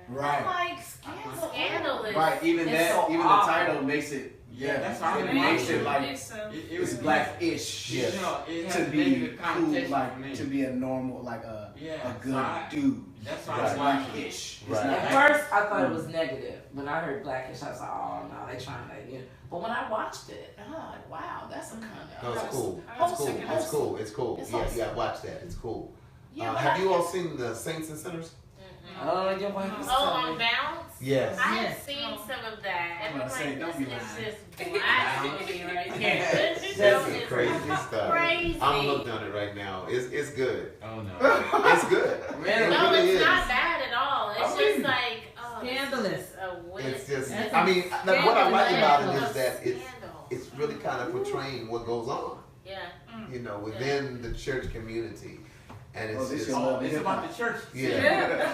Right. I'm like, scandalous. Right. Even It's that, so even awful. the title makes it. Yeah, that's right. right. It makes it like It it's was blackish. You know, it has To a be negative cool, connotation for like me. to be a normal, like a good so I- dude. That's It's why I blackish. It's Right. not At first, I thought it was negative. When I heard blackish, I was like, oh no, they trying to, you know. But when I watched it, I'm like, wow, that's a kind of. No, it's cool. It's wholesome, cool. It's wholesome. cool. It's cool. It's Yeah, you wholesome. gotta watch that. It's cool. Yeah, but Have I- you all seen the Saints and Sinners? Oh, your wife was Oh, telling on me. Bounce? Yes. I have seen some of that. I'm And I'm gonna say, like, don't be this is lying. just blasphemy right here. This That's show some is crazy stuff. crazy. I'm hooked on it right now. It's good. Oh no. It's good. Really? It No, really it's is. not bad at all. It's I just mean, like, oh, Scandalous. This is a win. It's just. That's I mean, what I like about it is that Scandal. it's really kind of portraying what goes on, Yeah. you know, within the church community, and it's Oh, this just. is- Oh, it's about the church. Yeah.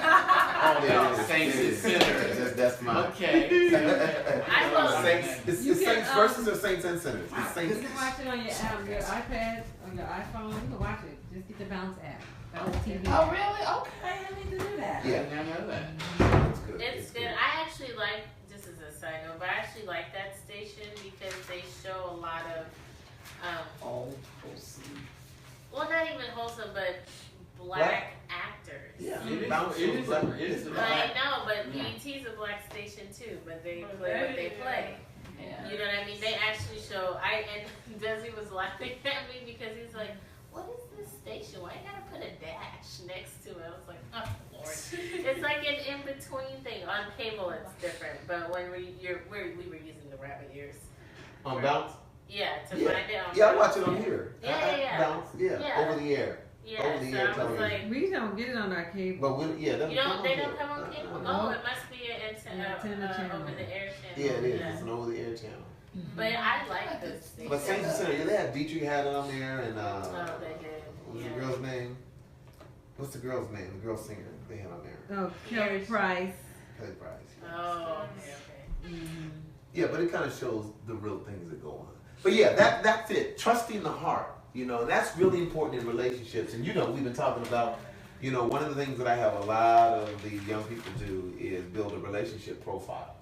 Oh, Yeah, Saints and it is. sinners. That's mine. Okay. I love Saints, it's You Saints can, versus or Saints and Sinners. It's You Saints. can watch it on your iPad, on your iPhone. You can watch it. Just get the Bounce app. Bounce TV. Oh, really? Okay, I need to do that. Yeah. I didn't know that. It's good. It's good. I actually like, just as a side note, but I actually like that station because they show a lot of, Oh, wholesome. well, not even wholesome, but black actors. Yeah. It is. Bounce It is. was It is. I know, but Yeah. BET's a black station too, but they play what they play. Yeah. You know what I mean? They actually show. And Desi was laughing at me because he's like, "What is this station? Why you gotta put a dash next to it?" I was like, "Oh Lord." It's like an in between thing. On cable, it's different, but when we were using the rabbit ears. On Bounce? Yeah, to Yeah. find it on. Yeah, I watch it on here. Yeah. Bounce, yeah, Yeah. over the air. Yeah, over the so air I was television. like, We don't get it on our cable. But when, yeah, you don't. They don't come on cable. No. Oh, it must be an Antenna channel. over the air channel. Yeah, it is. It's an over the air channel. But I like this station. But Saints and Sinners, yeah, they had Dietrich had it on there, and Oh, they did. what was Yeah. the girl's name? What's the girl's name? The girl singer they had on there. Oh, Kelly Price. Kelly Price. Yeah. Oh, okay. Yeah, but it kind of shows the real things that go on. But yeah, that's it. Trusting the heart. You know, that's really important in relationships. And you know, we've been talking about, you know, one of the things that I have a lot of the young people do is build a relationship profile.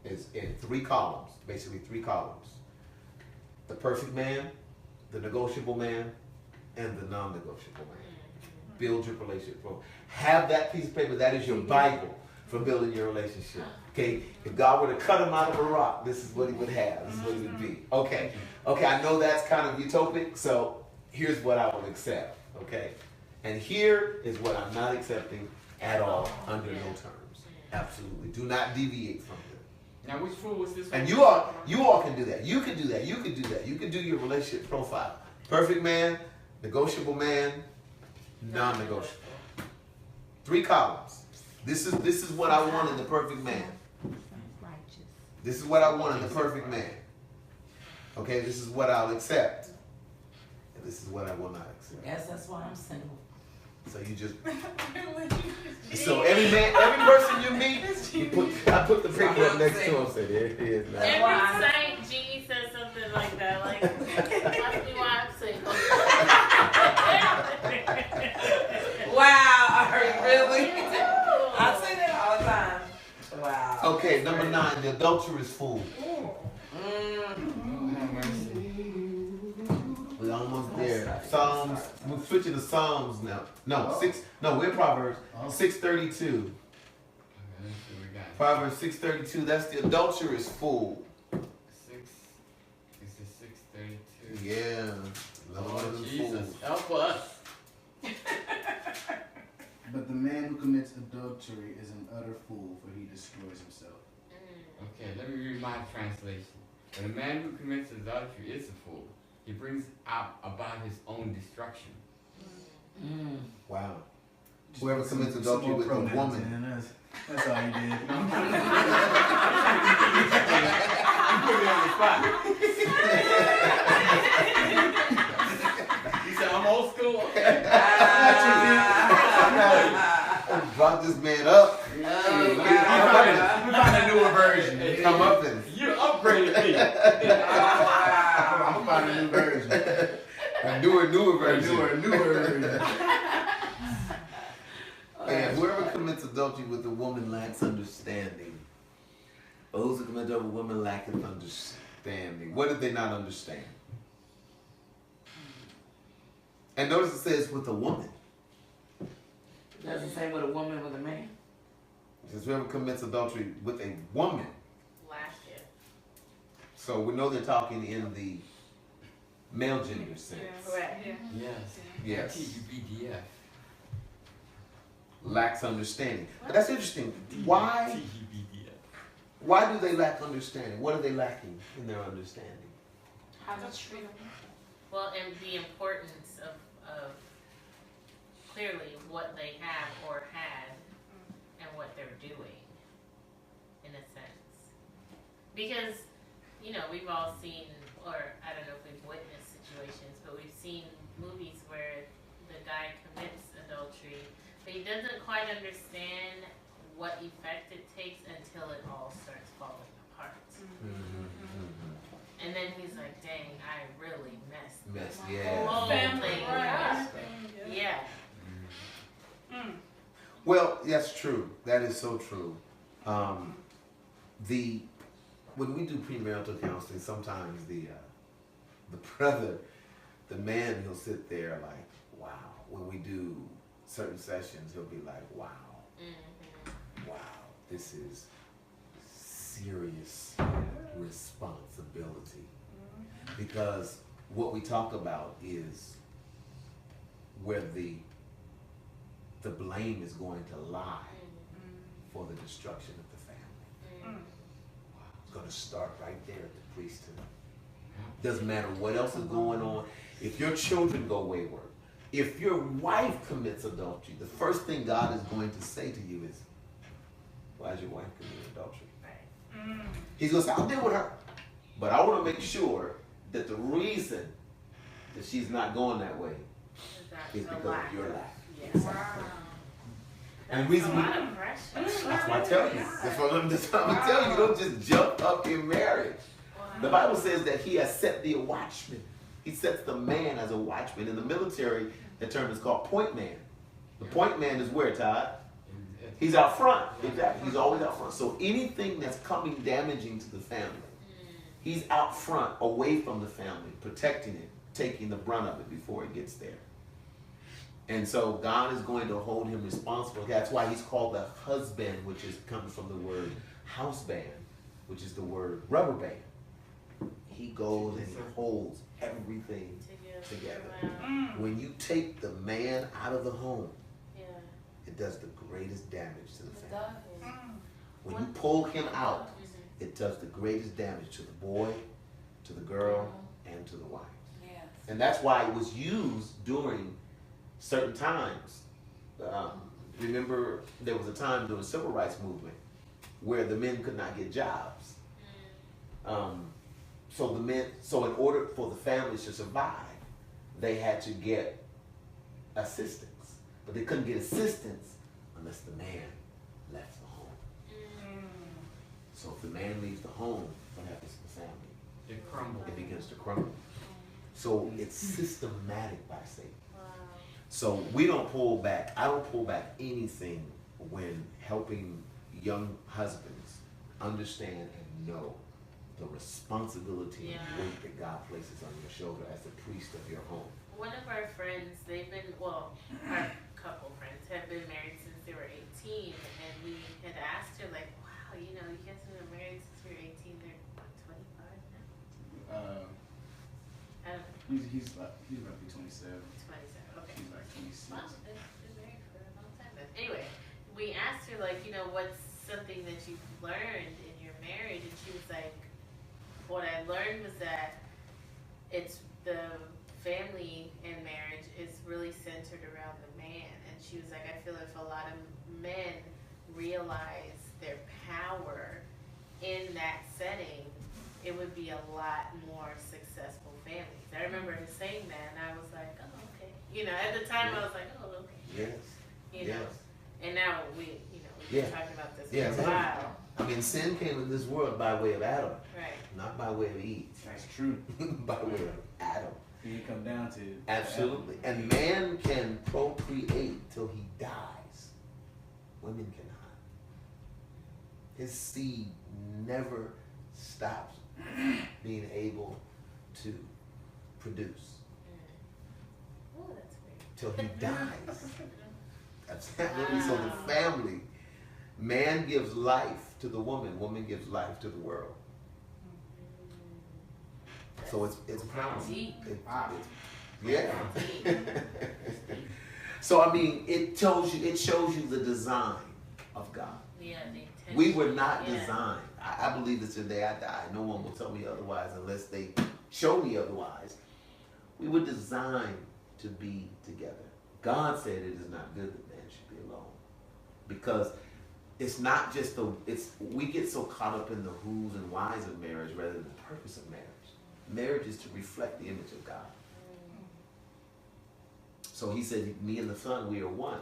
It's in 3 columns, basically 3 columns. The perfect man, the negotiable man, and the non-negotiable man. Build your relationship profile. Have that piece of paper. That is your Bible for building your relationship. Okay, if God were to cut him out of a rock, this is what he would have. This is what he would be. Okay, I know that's kind of utopic, so here's what I will accept. Okay, and here is what I'm not accepting at all, under no terms. Absolutely, do not deviate from it. Now, which fool was this one? And you all can do that. You can do that. You can do that. You can do your relationship profile. Perfect man, negotiable man, non-negotiable. 3 columns. This is what I want in the perfect man. This is what I want in the perfect man. Okay, this is what I'll accept. And this is what I will not accept. Guess that's why I'm single. So you just so every person you meet, I put the paper up next to him. Say there it is now. Every Saint G says something like that. Like, must be why I'm single. Wow, really? I say that all the time. Wow. Okay, number 9, the adulterous fool. We're almost there. Psalms. We're switching to Psalms now. No, 6. No, we're Proverbs 6:32. Okay, let's see what we got. Proverbs 6:32. That's the adulterous fool. 6. Is it 6:32? Yeah. Another one of Oh, them Jesus, fools. help us. But the man who commits adultery is an utter fool, for he destroys himself. Okay, let me read my translation. But a man who commits adultery is a fool. He brings about his own destruction. Wow. Whoever commits Some adultery more with a pronouns, woman. man. That's all you did. I'm putting you on the spot. You said I'm old school? Okay. Brought this man up. We find a newer version. Come up and You upgraded me. I'm gonna find a new version. a newer A version. newer version. And whoever commits commits adultery with a woman lacks understanding. Those who commit adultery with a woman lacketh understanding. What did they not understand? And notice it says with a woman. It doesn't say with a woman with a man. It says whoever commits adultery with a woman. Last year. So we know they're talking in the male gender sense. Correct. Yes. Yes. TGBDF. Lacks understanding. But that's interesting. Why? TGBDF. Why do they lack understanding? What are they lacking in their understanding? How to treat them. Well, and the importance of clearly what they have or had and what they're doing, in a sense. Because, you know, we've all seen, or I don't know if we've witnessed situations, but we've seen movies where the guy commits adultery, but he doesn't quite understand what effect it takes until it all starts falling apart. And then he's like, dang, I really messed Mess, the yeah. whole thing up. Yeah. Well, that's true. That is so true. When we do premarital counseling, sometimes the brother, the man, he'll sit there like, wow. When we do certain sessions, he'll be like, wow, wow, this is serious responsibility. Because what we talk about is where the blame is going to lie for the destruction of the family. Wow. It's going to start right there at the priesthood. Doesn't matter what else is going on. If your children go wayward, if your wife commits adultery, the first thing God is going to say to you is, why is your wife committing adultery? He's going to say, I'll deal with her. But I want to make sure that the reason that she's not going that way is because of your lack. Yes. And the reason a lot of pressure. that's why I tell you. That's what I'm telling you. You don't just jump up in marriage. The Bible says that he has set thee a watchman. He sets the man as a watchman. In the military, the term is called point man. The point man is where, Todd? He's out front. Exactly. He's always out front. So anything that's coming damaging to the family, he's out front, away from the family, protecting it, taking the brunt of it before it gets there. And so God is going to hold him responsible. That's why he's called the husband, which comes from the word house band, which is the word rubber band. He goes and he holds everything together. Wow. When you take the man out of the home, Yeah. it does the greatest damage to the It family. does. When you pull him out, it does the greatest damage to the boy, to the girl, and to the wife. Yes. And that's why it was used during certain times. Remember, there was a time during the civil rights movement where the men could not get jobs. So in order for the families to survive, they had to get assistance. But they couldn't get assistance unless the man left the home. So if the man leaves the home, what happens to the family? It crumbles. It begins to crumble. So it's systematic by Satan. Wow. So we don't pull back. I don't pull back anything when helping young husbands understand and know the responsibility and weight that God places on your shoulder as the priest of your home. One of our friends, our couple friends have been married since they were 18, and we had asked her, like, wow, you know, you guys have been married since you were 18, they're what, 25 now? I don't know, He's about to be 27. 27, okay. She's like 26. Wow, they've been married for a long time then. Anyway, we asked her, like, you know, what's something that you've learned in your marriage, and she was like, what I learned was that it's the family and marriage is really centered around the man. And she was like, I feel if a lot of men realize their power in that setting, it would be a lot more successful families. I remember her saying that, and I was like, oh, okay. You know, at the time I was like, oh, okay. Yes. You know, Yes. and now we've Yeah. been talking about this Yeah, for a while. I mean, sin came in this world by way of Adam, Right. not by way of Eve. That's true. By way of Adam. When you come down to Absolutely. And man can procreate till he dies. women cannot. His seed never stops being able to produce Oh, that's great. till he dies. That's really so the family. Man gives life to the woman gives life to the world. So it's powerful. Deep. Yeah. So I mean, it shows you the design of God. Yeah, the intention. We were not Yeah. designed. I believe this today I die. No one will tell me otherwise unless they show me otherwise. We were designed to be together. God said it is not good that man should be alone. Because it's not just we get so caught up in the who's and whys of marriage rather than the purpose of marriage. Marriage is to reflect the image of God. So he said, me and the son, we are one.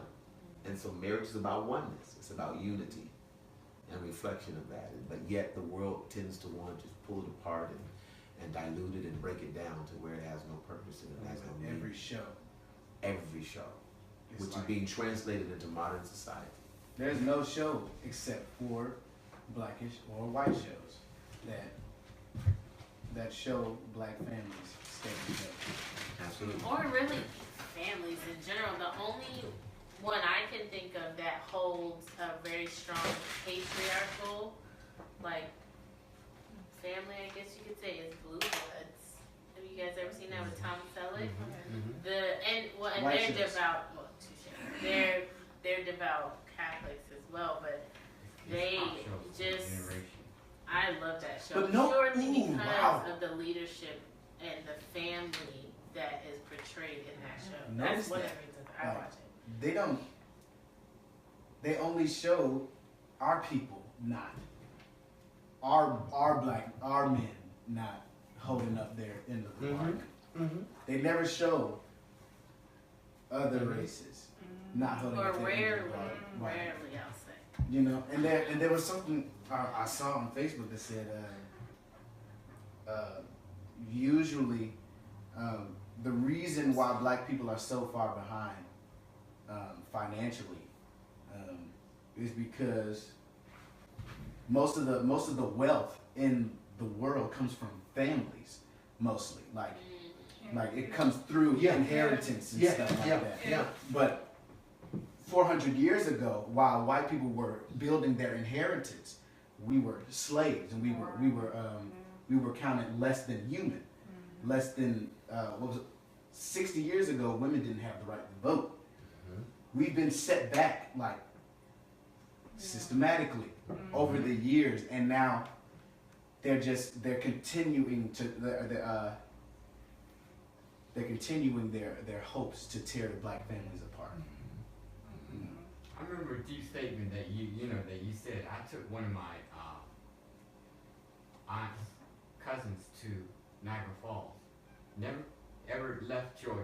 And so marriage is about oneness. It's about unity and reflection of that. But yet the world tends to want to just pull it apart and dilute it and break it down to where it has no purpose and it has no meaning. Every show. Every show, It's which is like- being translated into modern society. There's no show except for blackish or white shows that show black families stay together. Absolutely. Or really families in general. The only one I can think of that holds a very strong patriarchal, like, family, I guess you could say, is Blue Bloods. Have you guys ever seen that with Tom Selleck? And White they're shows. devout. Well, touche. They're devout Catholics as well, but they It's top shows for the just. generation. I love that show. But no- Purely ooh, because wow. of the leadership and the family that is portrayed in that show. Notice That's one of that. the reasons I Right. watch it. They only show our people not. Our men not holding up their end of the bargain. They never show other races not holding Or up their end rarely, of the bargain. Right. rarely, I'll say. You know, and there was something I saw on Facebook that said usually the reason why black people are so far behind financially is because most of the wealth in the world comes from families mostly, like it comes through inheritance and stuff like that. Yeah. But 400 years ago, while white people were building their inheritance, we were slaves, and we were counted less than human, less than 60 years ago. Women didn't have the right to vote. We've been set back like systematically over the years, and now they're continuing to they're continuing their hopes to tear the black families apart. I remember a deep statement that that you said. I took one of my aunt's cousins to Niagara Falls. Never ever left Georgia.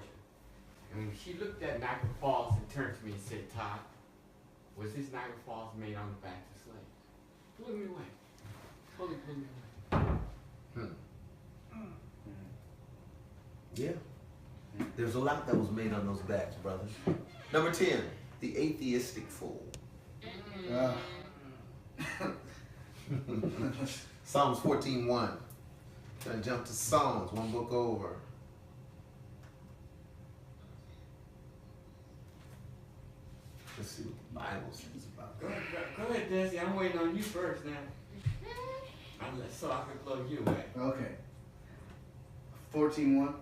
And when she looked at Niagara Falls and turned to me and said, "Todd, was this Niagara Falls made on the backs of slaves?" Blew me away. Totally blew me away. Yeah. There's a lot that was made on those backs, brothers. Number 10, the atheistic fool. Psalms 14:1. Gonna jump to Psalms, one book over. Let's see what the Bible says about Go that. ahead, Desi. I'm waiting on you first now. So I can blow you away. Okay. 14:1.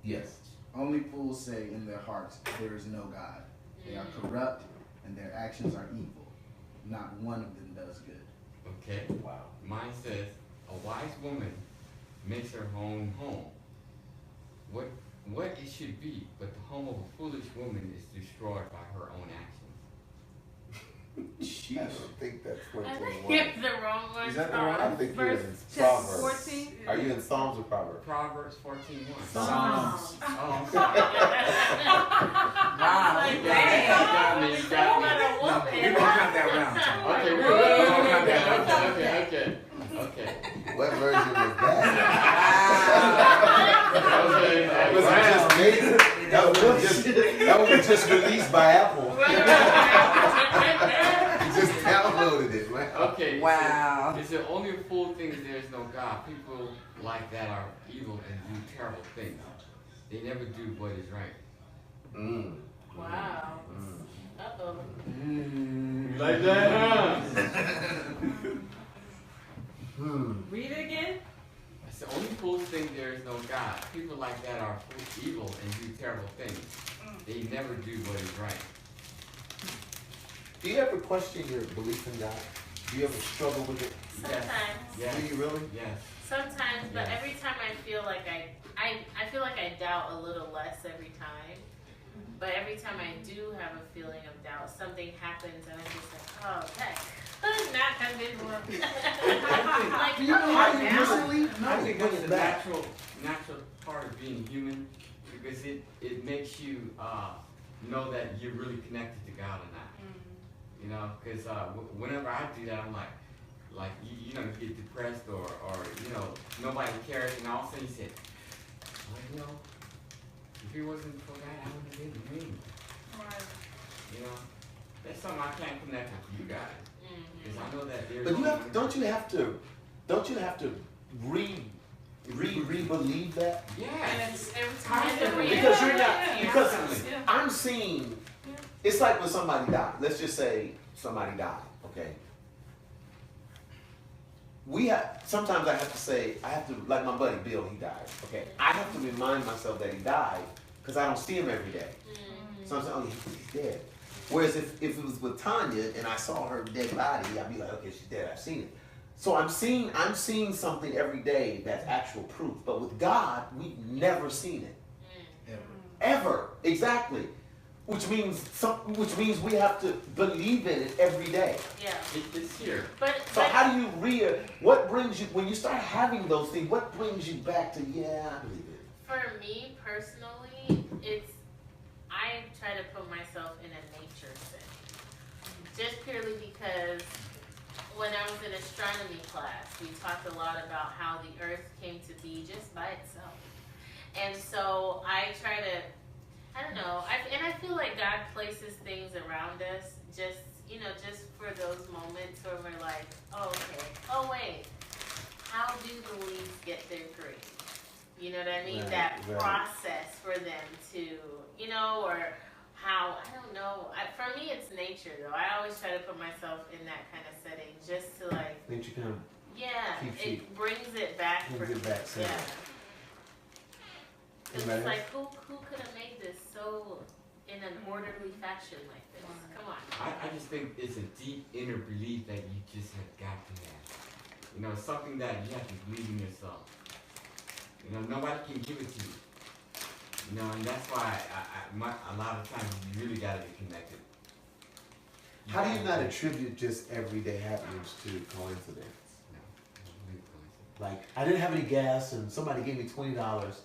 Yes. Only fools say in their hearts, there is no God. They are corrupt and their actions are evil. Not one of them does good. Okay. Wow. Mine says, a wise woman makes her own home. What it should be, but the home of a foolish woman is destroyed by her own actions. I don't think that's I 14:1. think it's the wrong one. Is that the Sorry. wrong- I think you're in Verse Proverbs. 14. Are you in Psalms or Proverbs? Proverbs 14:1. Psalms. Oh, I'm sorry. Wow, Like, you dang, got me, you got me. What a woman. We're gonna count that round, Tom. Okay, We're we're gonna count that round. okay. What version was that? Okay, Was it just made? That was just released by Apple. Right. Wow. It's the only fool thing that there is no God. People like that are evil and do terrible things. They never do what is right. Wow. Uh-oh. You like that, huh? Read it again. It's the only fool thing there is no God. People like that are evil and do terrible things. They never do what is right. Do you ever question your belief in God? Do you ever struggle with it? Sometimes. Yes. Do you really? Yes. Sometimes, but Yes. every time I feel like I feel like I doubt a little less every time. But every time I do have a feeling of doubt, something happens and I'm just like, oh, that could not have been more. Like, You know how you now. recently? I think that's bring a it back. natural part of being human because it makes you know that you're really connected to God or not. You know, because whenever I do that, I'm like you know, you get depressed or you know, nobody cares, and all of a sudden you say, well, you know, if it wasn't for that, I wouldn't have been me. You know, that's something I can't connect with you guys because I know that there's. But don't you have to re-believe that? Yeah. Because you're not, because I'm seeing, it's like when somebody died. Let's just say somebody died, okay? Sometimes I have to, like my buddy Bill, he died, okay? I have to remind myself that he died because I don't see him every day. So I'm saying, oh, he's dead. Whereas if it was with Tanya and I saw her dead body, I'd be like, okay, she's dead, I've seen it. So I'm seeing something every day that's actual proof. But with God, we've never seen it. Ever. Exactly. Which means we have to believe in it every day. Yeah. It's here. But how do you what brings you, when you start having those things, what brings you back to, yeah, I believe it? for me personally, I try to put myself in a nature setting. Just purely because when I was in astronomy class, we talked a lot about how the Earth came to be just by itself. And so I try to, I don't know, I feel like God places things around us just for those moments where we're like, oh, okay, oh wait, how do the leaves get their green? You know what I mean? Right, that right. process for them to, or how, I don't know. For me, it's nature though. I always try to put myself in that kind of setting just to like, Nature kind of yeah, Keeps it you- brings it back for brings it me. back, so- Yeah. 'Cause Anybody it's else? like, who could have made this so in an orderly fashion like this? Come on. I just think it's a deep inner belief that you just have got to have. You know, something that you have to believe in yourself. You know, nobody can give it to you. You know, and that's why a lot of times you really got to be connected. How do you not attribute just everyday happenings to coincidence? No, Like, I didn't have any gas and somebody gave me $20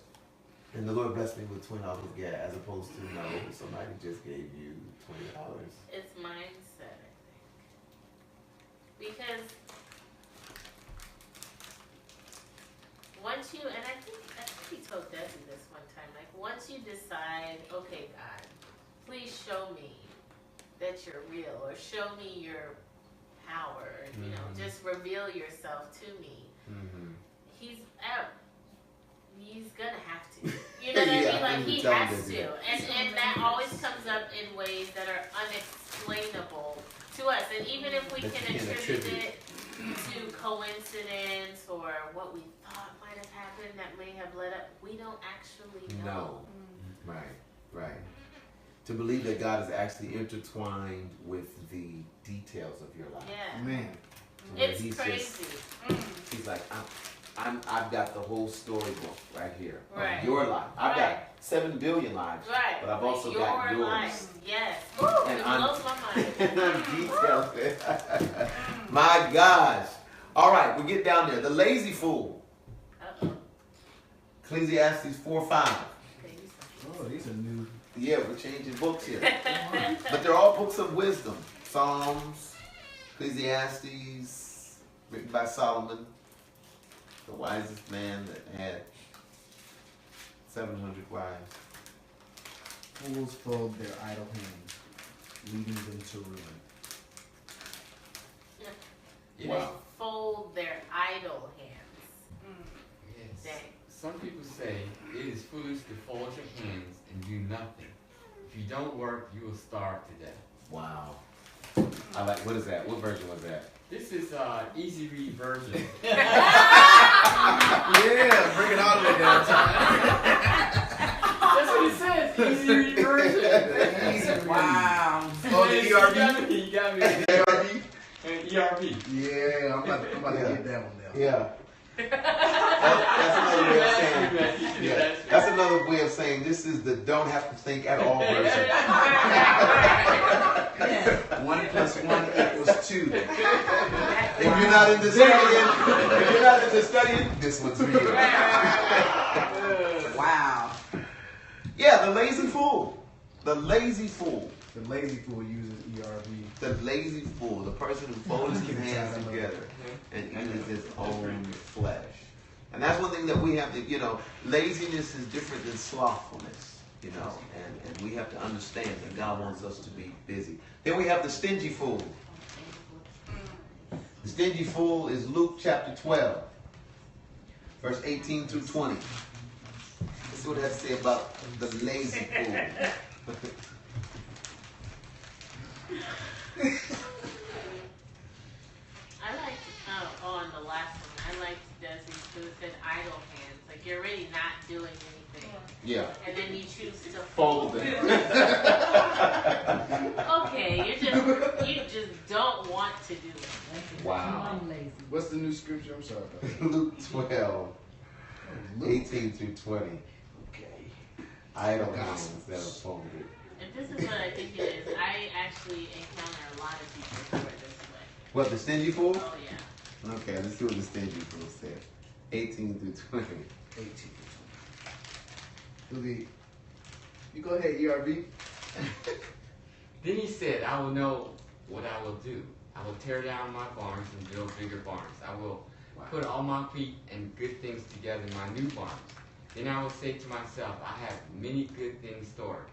and the Lord blessed me with $20 of gas, as opposed to, no, somebody just gave you $20. It's mindset, I think. Because once you, and I think he told Desi this one time, like once you decide, okay, God, please show me that you're real, or show me your power, just reveal yourself to me. Mm-hmm. He's gonna have to. You know what I Yeah, mean? Like you he tell him has to do to. that. And that always comes up in ways that are unexplainable to us. And even if we That can you can't attribute attribute. it to coincidence or what we thought might have happened that may have led up, we don't actually know. No. Right. To believe that God is actually intertwined with the details of your life. Yeah. Man. To where It's he's crazy. He's like, I've got the whole storybook right here Right. of your life. I've Right. got 7 billion lives, Right. but I've also got Your yours. life. Yes. Woo, And it I'm- blows my mind. And I'm detailed. My gosh. All right, we get down there. The lazy fool. Uh-oh. Ecclesiastes 4:5. Okay, you said- Oh, these are new. Yeah, we're changing books here. But they're all books of wisdom. Psalms, Ecclesiastes, written by Solomon, the wisest man that had 700 wives. Fools fold their idle hands, leading them to ruin. Wow. fold their idle hands. Yes. Dang. Some people say it is foolish to fold your hands and do nothing. If you don't work, you will starve to death. Wow. I like. What is that? What version was that? This is easy read version. Yeah, bring it all the way down. That's what it says. Easy read version. Easy read. Wow. Oh, the ERB? You got me. ERB? And ERP. Yeah, I'm about to get that one down. Yeah. That's another way of saying. Yeah. That's another way of saying this is the don't have to think at all version. 1 + 1 = 2. If you're not into studying, this one's for you. Wow. Yeah, the lazy fool. The lazy fool. The lazy fool uses ERB. The lazy fool. The person who folds his hands together and eats his own flesh. And that's one thing that we have to, laziness is different than slothfulness, and we have to understand that God wants us to be busy. Then we have the stingy fool. The stingy fool is Luke chapter 12, verse 18 through 20. Let's see what it has to say about the lazy fool. I liked, on the last one, I liked Desi who said idle hands. Like you're really not doing anything. Yeah. And then you choose to Fold it. Okay, you just don't want to do it. Wow. I'm lazy. What's the new scripture? I'm sorry about that. Luke 12, 18 through 20. Okay. Idle hands that are folded. And this is what I think it is. I actually encounter a lot of people who are this way. What, the stingy fool? Oh yeah. Okay, let's see what the stingy fool said. 18 through 20. 18. You go ahead, ERB. Then he said, I will know what I will do. I will tear down my barns and build bigger barns. I will put all my wheat and good things together in my new barns. Then I will say to myself, I have many good things stored.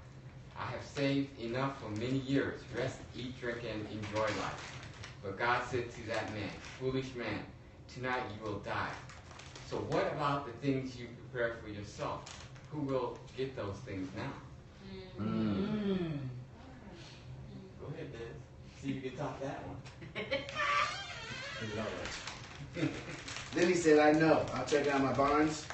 I have saved enough for many years. Rest, eat, drink, and enjoy life. But God said to that man, foolish man, tonight you will die. So what about the things you prepared for yourself? Who will get those things now? Go ahead, Des. See if you can top that one. Then he said, I know. I'll tear down my barns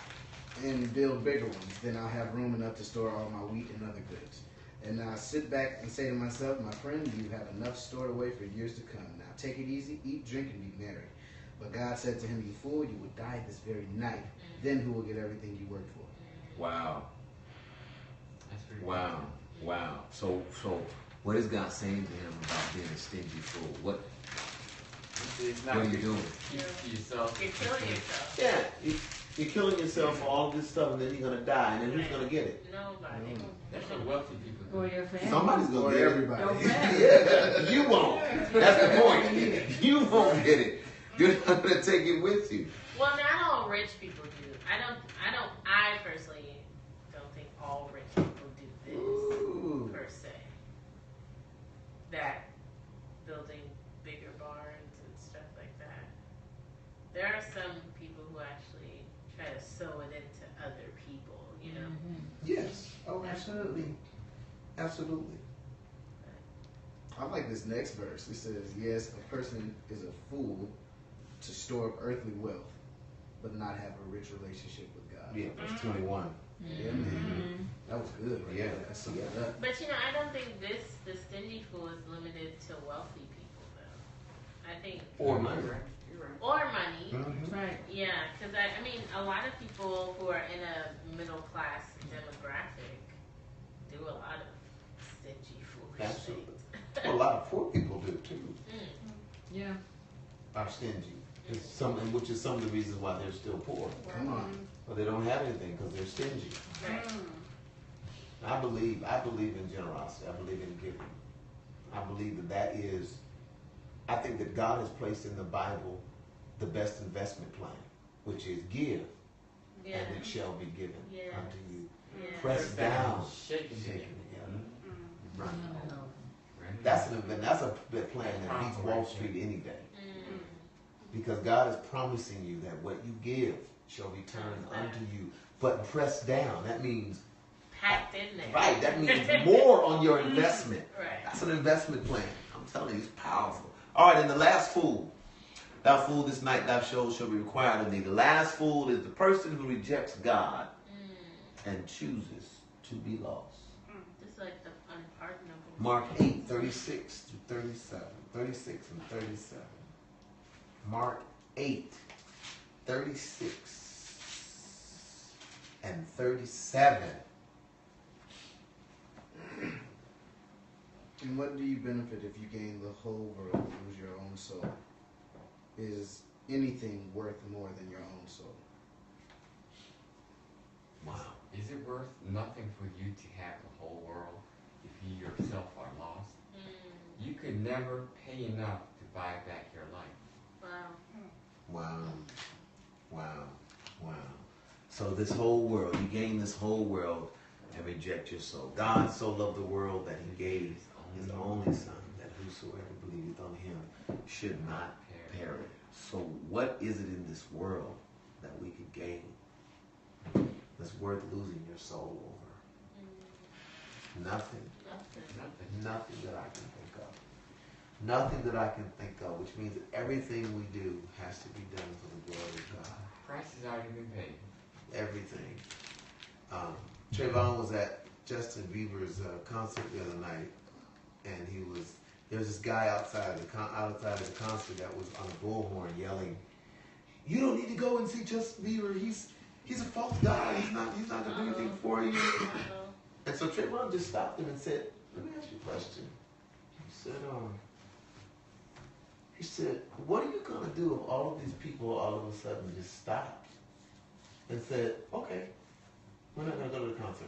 and build bigger ones. Then I'll have room enough to store all my wheat and other goods. And I'll sit back and say to myself, my friend, you have enough stored away for years to come. Now take it easy, eat, drink, and be merry. But God said to him, you fool, you will die this very night. Then who will get everything you worked for? Wow. That's pretty Wow. Wow. So what is God saying to him about being a stingy fool? What It's are you doing? Keep it to yourself. You're killing yourself. Yeah, you're killing yourself for all this stuff, and then you're gonna die, and then who's gonna get it? Nobody. That's what wealthy people do. Or your family. Somebody's gonna Or get everybody. Your it. family. Yeah, you won't. That's the point. You won't get it. You're not gonna take it with you. Well, not all rich people do. I personally don't think all rich people do this Ooh. per se. That building bigger barns and stuff like that. There are some people who actually try to sew it into other people, you know. Yes. Oh, Absolutely. Absolutely. I like this next verse. It says, yes, a person is a fool to store up earthly wealth, but not have a rich relationship with God. Yeah, verse 21. Yeah, man. That was good. Right Yeah. there. I see that. But you know, I don't think the stingy fool is limited to wealthy people, though. I think, Or money. You're right. or money. Mhm. Right. Yeah, because I mean, a lot of people who are in a middle class demographic do a lot of stingy, foolish Absolutely. things. Well, a lot of poor people do too. Yeah. Are stingy. Which is some of the reasons why they're still poor. Come on. But they don't have anything because they're stingy. Right. I believe in generosity. I believe in giving. I believe I think that God has placed in the Bible the best investment plan, which is give, Yeah. and it shall be given Yeah. unto you. Yeah. Pressed down, shaking shaken it. together. Right. Right. That's a plan that beats Wall Street any day. Because God is promising you that what you give shall return unto you. But pressed down, that means Packed in there. right. That means more on your investment. Right. That's an investment plan. I'm telling you, it's powerful. All right, and the last fool. Thou fool, this night thou shalt be required of thee. The last fool is the person who rejects God and chooses to be lost. Just like the unpardonable. Mark 8:36 through 37. 36 and 37. Mark 8:36 and 37. And what do you benefit if you gain the whole world and lose your own soul? Is anything worth more than your own soul? Wow. Is it worth nothing for you to have the whole world if you yourself are lost? You could never pay enough to buy back your life. Wow. Wow. So this whole world, you gain this whole world and reject your soul. God so loved the world that he gave his only son, that whosoever believeth on him should not perish. So what is it in this world that we could gain that's worth losing your soul over? Nothing. Nothing that I can think of. Nothing that I can think of, which means that everything we do has to be done for the glory of God. Price has already been paid. Everything. Trayvon was at Justin Bieber's concert the other night, and there was this guy outside of the concert that was on a bullhorn yelling, "You don't need to go and see Justin Bieber. He's a false guy. He's not gonna do anything for you." And so Trayvon just stopped him and said, "Let me ask you a question." He said, "What are you gonna do if all of these people all of a sudden just stopped and said, okay, we're not gonna go to the concert.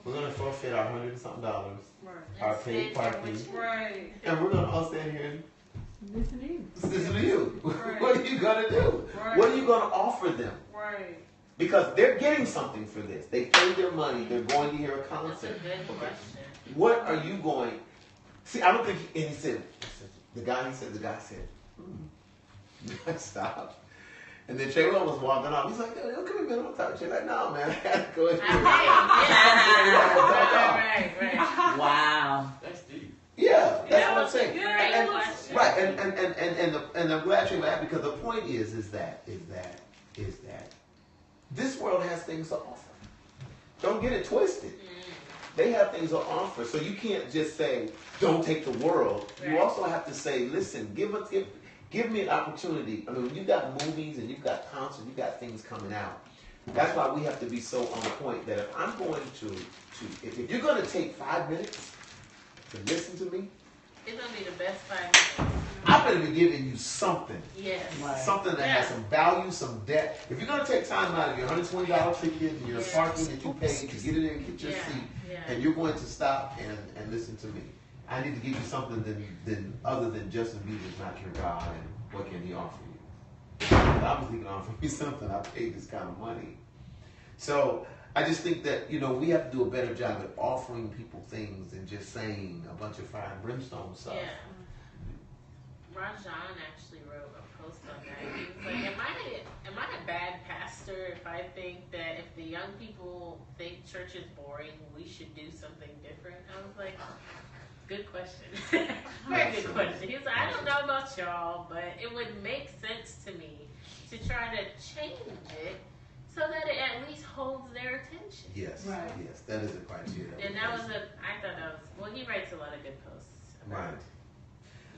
We're gonna forfeit our $100 and something, our paid parking, Right. and we're gonna all stand here and Listen to you. listen to you. Right. What are you gonna do? Right. What are you gonna offer them? Right. Because they're getting something for this. They paid their money. They're going to hear a That's a concert. good question. What are you going? See, I don't think. And he said, the guy said, stop. And then Trayvon was walking off. He's like, yo, come here, man. I'm talking. She's like, no, man, I had to go in here. Right. Wow. That's deep. Yeah, that's what I'm saying. Great And, question. right, and I'm glad you laughed, because the point is that this world has things to offer. Don't get it twisted. They have things to offer, so you can't just say, don't take the world. You Right. also have to say, listen, give me an opportunity. I mean, when you've got movies and you've got concerts, you've got things coming out. That's why we have to be so on point that if I'm going if you're going to take 5 minutes to listen to me, It's going to be the best 5 minutes. I'm going to be giving you something. Yes. Right. Something that has some value, some depth. If you're going to take time out of your $120 ticket and your Yeah. parking that you paid to get in there and get your seat, and you're going to stop and listen to me, I need to give you something other than Justin Bieber's not your God, and what can he offer you? But obviously he can offer me something. I paid this kind of money. So I just think that, we have to do a better job at offering people things than just saying a bunch of fire and brimstone stuff. Yeah. Rajan actually wrote a post on that. He was like, am I a bad pastor if I think that if the young people think church is boring, we should do something different? I was like, good question. Very good question. He was like, I don't know about y'all, but it would make sense to me to try to change it so that it at least holds their attention. Yes, Right. yes, that is a criteria. And I thought that was, well, he writes a lot of good posts. about Right. youth.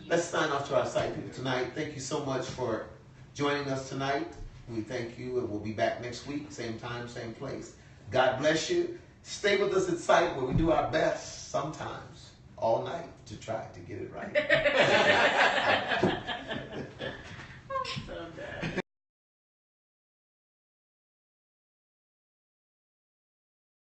Let's sign off to our site people tonight. Thank you so much for joining us tonight. We thank you, and we'll be back next week, same time, same place. God bless you. Stay with us at site, where we do our best, sometimes all night, to try to get it right.